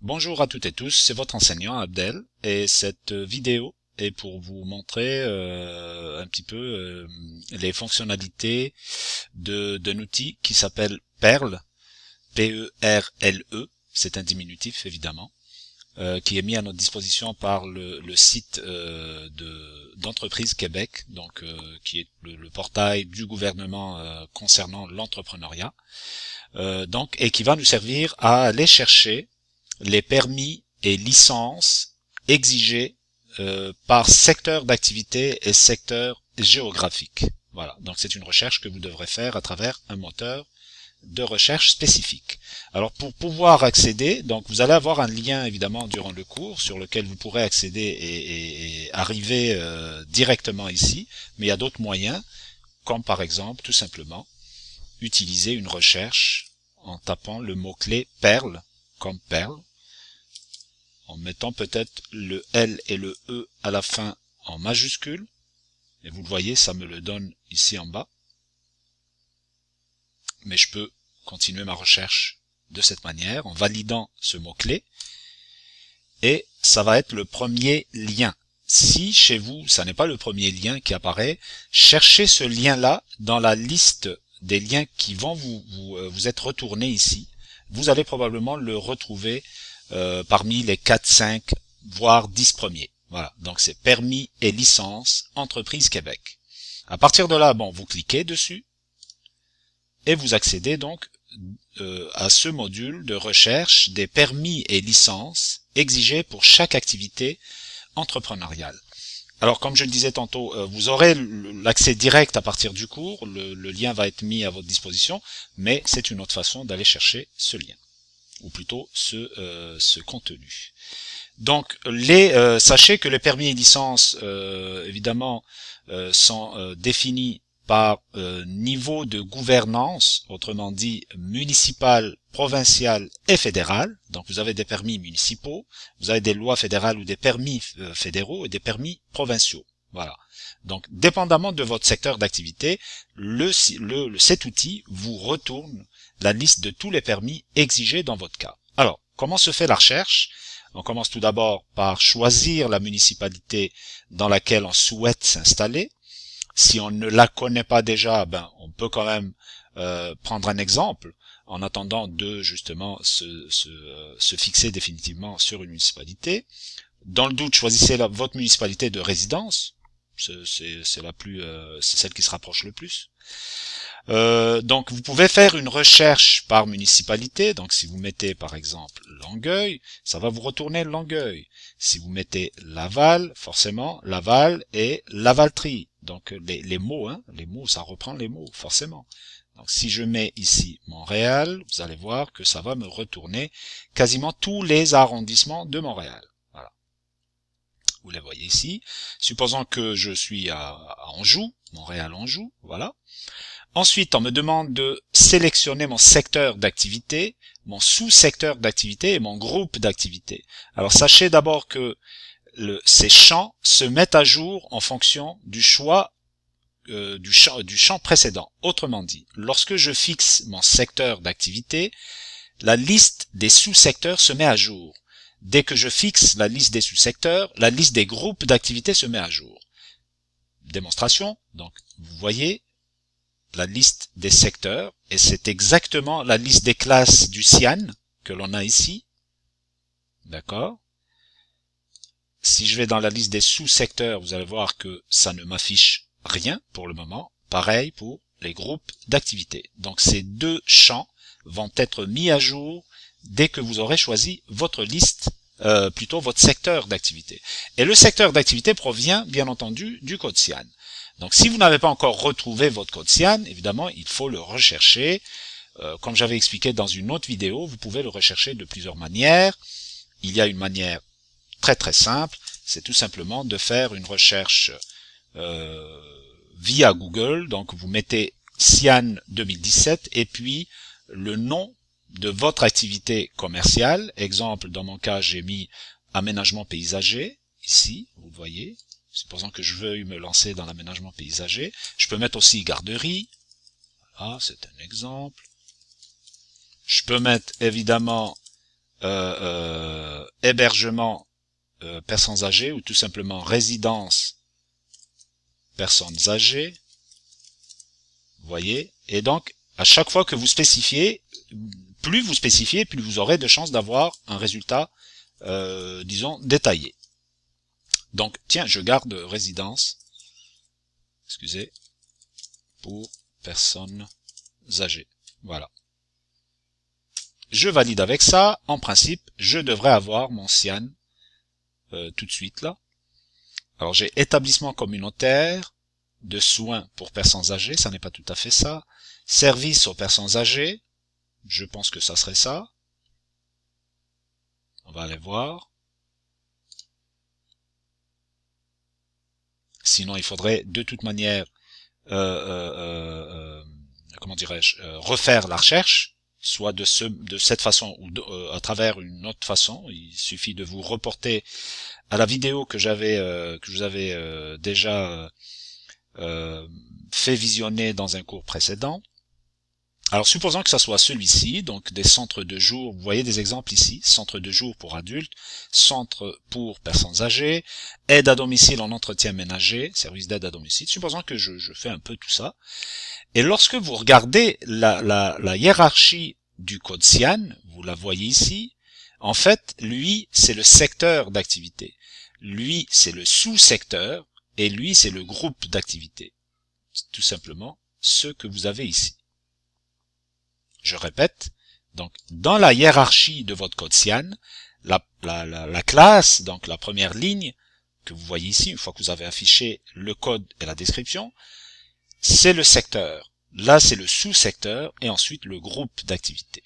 Bonjour à toutes et tous, c'est votre enseignant Abdel et cette vidéo est pour vous montrer un petit peu les fonctionnalités d'un outil qui s'appelle Perle, P-E-R-L-E, c'est un diminutif évidemment, qui est mis à notre disposition par le site d'Entreprise Québec, donc qui est le portail du gouvernement concernant l'entrepreneuriat, et qui va nous servir à aller chercher les permis et licences exigés par secteur d'activité et secteur géographique. Voilà, donc c'est une recherche que vous devrez faire à travers un moteur de recherche spécifique. Alors pour pouvoir accéder, donc vous allez avoir un lien évidemment durant le cours sur lequel vous pourrez accéder et arriver directement ici, mais il y a d'autres moyens, comme par exemple tout simplement utiliser une recherche en tapant le mot-clé Perle, comme Perle, en mettant peut-être le L et le E à la fin en majuscule, et vous le voyez, ça me le donne ici en bas, mais je peux continuer ma recherche de cette manière, en validant ce mot-clé, et ça va être le premier lien. Si chez vous, ça n'est pas le premier lien qui apparaît, cherchez ce lien-là dans la liste des liens qui vont vous être retournés ici. Vous allez probablement le retrouver parmi les 4, 5, voire 10 premiers. Voilà, donc c'est permis et licence Entreprise Québec. À partir de là, bon, vous cliquez dessus et vous accédez donc à ce module de recherche des permis et licences exigés pour chaque activité entrepreneuriale. Alors, comme je le disais tantôt, vous aurez l'accès direct à partir du cours, le lien va être mis à votre disposition, mais c'est une autre façon d'aller chercher ce lien, ou plutôt ce contenu. Donc, sachez que les permis et licences, évidemment, sont définis par niveau de gouvernance, autrement dit municipal, provincial et fédéral. Donc vous avez des permis municipaux, vous avez des lois fédérales ou des permis fédéraux et des permis provinciaux. Voilà. Donc dépendamment de votre secteur d'activité, cet outil vous retourne la liste de tous les permis exigés dans votre cas. Alors, comment se fait la recherche? On commence tout d'abord par choisir la municipalité dans laquelle on souhaite s'installer. Si on ne la connaît pas déjà, on peut quand même prendre un exemple en attendant de justement se fixer définitivement sur une municipalité. Dans le doute, choisissez votre municipalité de résidence. C'est celle qui se rapproche le plus. Donc vous pouvez faire une recherche par municipalité. Donc si vous mettez par exemple Longueuil, ça va vous retourner Longueuil. Si vous mettez Laval, forcément Laval et Lavaltrie. Donc les mots, les mots, ça reprend les mots forcément. Donc si je mets ici Montréal, vous allez voir que ça va me retourner quasiment tous les arrondissements de Montréal. Voilà. Vous les voyez ici. Supposons que je suis à Anjou, Montréal-Anjou, voilà. Ensuite, on me demande de sélectionner mon secteur d'activité, mon sous-secteur d'activité et mon groupe d'activité. Alors sachez d'abord que ces champs se mettent à jour en fonction du choix du champ précédent. Autrement dit, lorsque je fixe mon secteur d'activité, la liste des sous-secteurs se met à jour. Dès que je fixe la liste des sous-secteurs, la liste des groupes d'activité se met à jour. Démonstration, donc vous voyez la liste des secteurs, et c'est exactement la liste des classes du CIAN que l'on a ici. D'accord? Si je vais dans la liste des sous-secteurs, vous allez voir que ça ne m'affiche rien pour le moment. Pareil pour les groupes d'activité. Donc ces deux champs vont être mis à jour dès que vous aurez choisi votre liste, plutôt votre secteur d'activité. Et le secteur d'activité provient, bien entendu, du code CIAN. Donc si vous n'avez pas encore retrouvé votre code CIAN, évidemment, il faut le rechercher. Comme j'avais expliqué dans une autre vidéo, vous pouvez le rechercher de plusieurs manières. Il y a une manière très très simple, c'est tout simplement de faire une recherche via Google. Donc vous mettez CIAN 2017 et puis le nom de votre activité commerciale. Exemple, dans mon cas, j'ai mis aménagement paysager, ici, vous le voyez. Supposons que je veuille me lancer dans l'aménagement paysager. Je peux mettre aussi garderie. Voilà, c'est un exemple. Je peux mettre évidemment hébergement personnes âgées ou tout simplement résidence personnes âgées. Vous voyez? Et donc, à chaque fois que vous spécifiez, plus vous aurez de chances d'avoir un résultat, disons, détaillé. Donc, tiens, je garde résidence, excusez, pour personnes âgées. Voilà. Je valide avec ça. En principe, je devrais avoir mon CIAN tout de suite là. Alors, j'ai établissement communautaire de soins pour personnes âgées. Ça n'est pas tout à fait ça. Service aux personnes âgées. Je pense que ça serait ça. On va aller voir. Sinon, il faudrait de toute manière, comment dirais-je, refaire la recherche, soit de cette façon ou à travers une autre façon. Il suffit de vous reporter à la vidéo que je vous avais déjà fait visionner dans un cours précédent. Alors, supposons que ça soit celui-ci, donc des centres de jour, vous voyez des exemples ici, centre de jour pour adultes, centre pour personnes âgées, aide à domicile en entretien ménager, service d'aide à domicile, supposons que je fais un peu tout ça. Et lorsque vous regardez la hiérarchie du code CIAN, vous la voyez ici, en fait, lui, c'est le secteur d'activité. Lui, c'est le sous-secteur, et lui, c'est le groupe d'activité. Tout simplement, ce que vous avez ici. Je répète, donc dans la hiérarchie de votre code CIAN, la classe, donc la première ligne que vous voyez ici, une fois que vous avez affiché le code et la description, c'est le secteur. Là, c'est le sous-secteur et ensuite le groupe d'activité.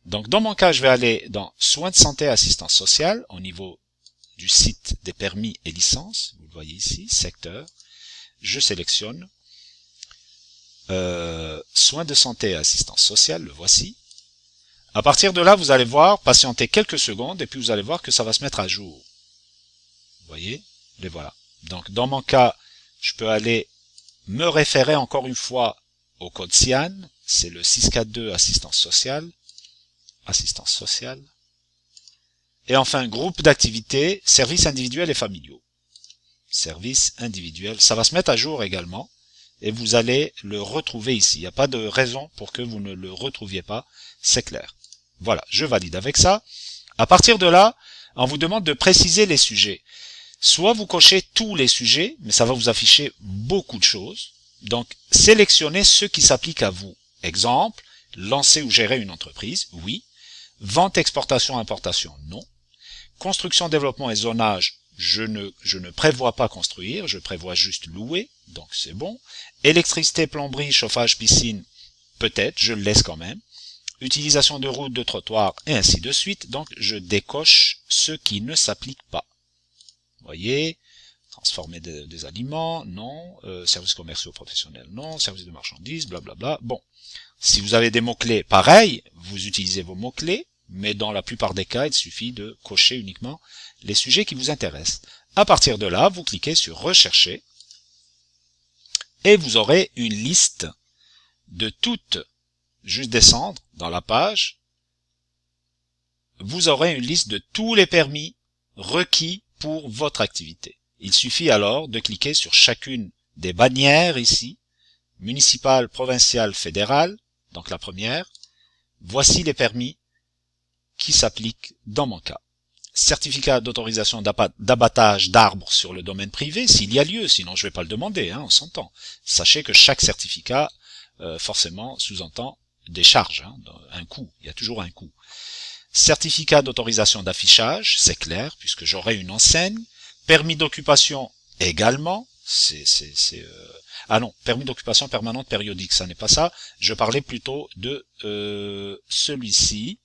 Donc dans mon cas, je vais aller dans soins de santé et assistance sociale au niveau du site des permis et licences. Vous le voyez ici, secteur. Je sélectionne soins de santé et assistance sociale, le voici. À partir de là, vous allez voir, patienter quelques secondes et puis vous allez voir que ça va se mettre à jour. Vous voyez, les voilà. Donc dans mon cas, je peux aller me référer encore une fois au code CIAN, c'est le 642 assistance sociale. Et enfin, groupe d'activités, services individuels et familiaux. Services individuels, ça va se mettre à jour également. Et vous allez le retrouver ici. Il n'y a pas de raison pour que vous ne le retrouviez pas. C'est clair. Voilà, je valide avec ça. À partir de là, on vous demande de préciser les sujets. Soit vous cochez tous les sujets, mais ça va vous afficher beaucoup de choses. Donc, sélectionnez ceux qui s'appliquent à vous. Exemple, lancer ou gérer une entreprise, oui. Vente, exportation, importation, non. Construction, développement et zonage, je ne prévois pas construire, je prévois juste louer, donc c'est bon. Électricité, plomberie, chauffage, piscine, peut-être, je le laisse quand même. Utilisation de routes, de trottoirs, et ainsi de suite, donc je décoche ceux qui ne s'appliquent pas. Vous voyez, transformer des aliments, non. Services commerciaux professionnels, non. Services de marchandises, blablabla. Bon, si vous avez des mots-clés pareils, vous utilisez vos mots-clés, mais dans la plupart des cas, il suffit de cocher uniquement les sujets qui vous intéressent. À partir de là, vous cliquez sur Rechercher et vous aurez une liste de toutes, juste descendre dans la page, vous aurez une liste de tous les permis requis pour votre activité. Il suffit alors de cliquer sur chacune des bannières ici, municipale, provinciale, fédérale, donc la première. Voici les permis qui s'appliquent dans mon cas. Certificat d'autorisation d'abattage d'arbres sur le domaine privé, s'il y a lieu, sinon je ne vais pas le demander, on s'entend. Sachez que chaque certificat, forcément, sous-entend des charges, un coût, il y a toujours un coût. Certificat d'autorisation d'affichage, c'est clair, puisque j'aurai une enseigne. Permis d'occupation également, ah non, permis d'occupation permanente périodique, ça n'est pas ça. Je parlais plutôt de celui-ci.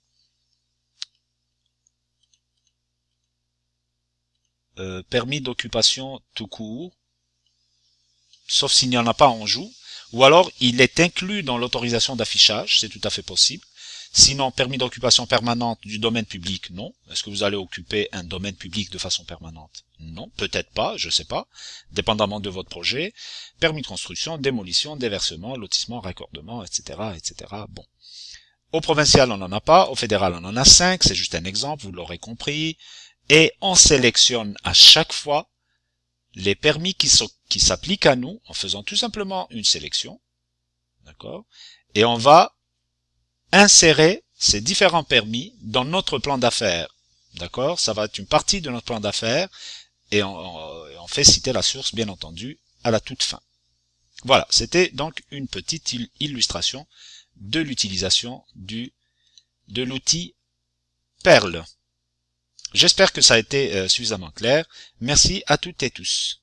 Permis d'occupation tout court, sauf s'il n'y en a pas en joue, ou alors il est inclus dans l'autorisation d'affichage, c'est tout à fait possible. Sinon, permis d'occupation permanente du domaine public, non. Est-ce que vous allez occuper un domaine public de façon permanente? Non, peut-être pas, je sais pas, dépendamment de votre projet. Permis de construction, démolition, déversement, lotissement, raccordement, etc., etc. Bon. Au provincial, on n'en a pas. Au fédéral, on en a 5. C'est juste un exemple, vous l'aurez compris. Et on sélectionne à chaque fois les permis qui s'appliquent à nous en faisant tout simplement une sélection. D'accord? Et on va insérer ces différents permis dans notre plan d'affaires. D'accord? Ça va être une partie de notre plan d'affaires et on fait citer la source, bien entendu, à la toute fin. Voilà, c'était donc une petite illustration de l'utilisation de l'outil Perl. J'espère que ça a été suffisamment clair. Merci à toutes et tous.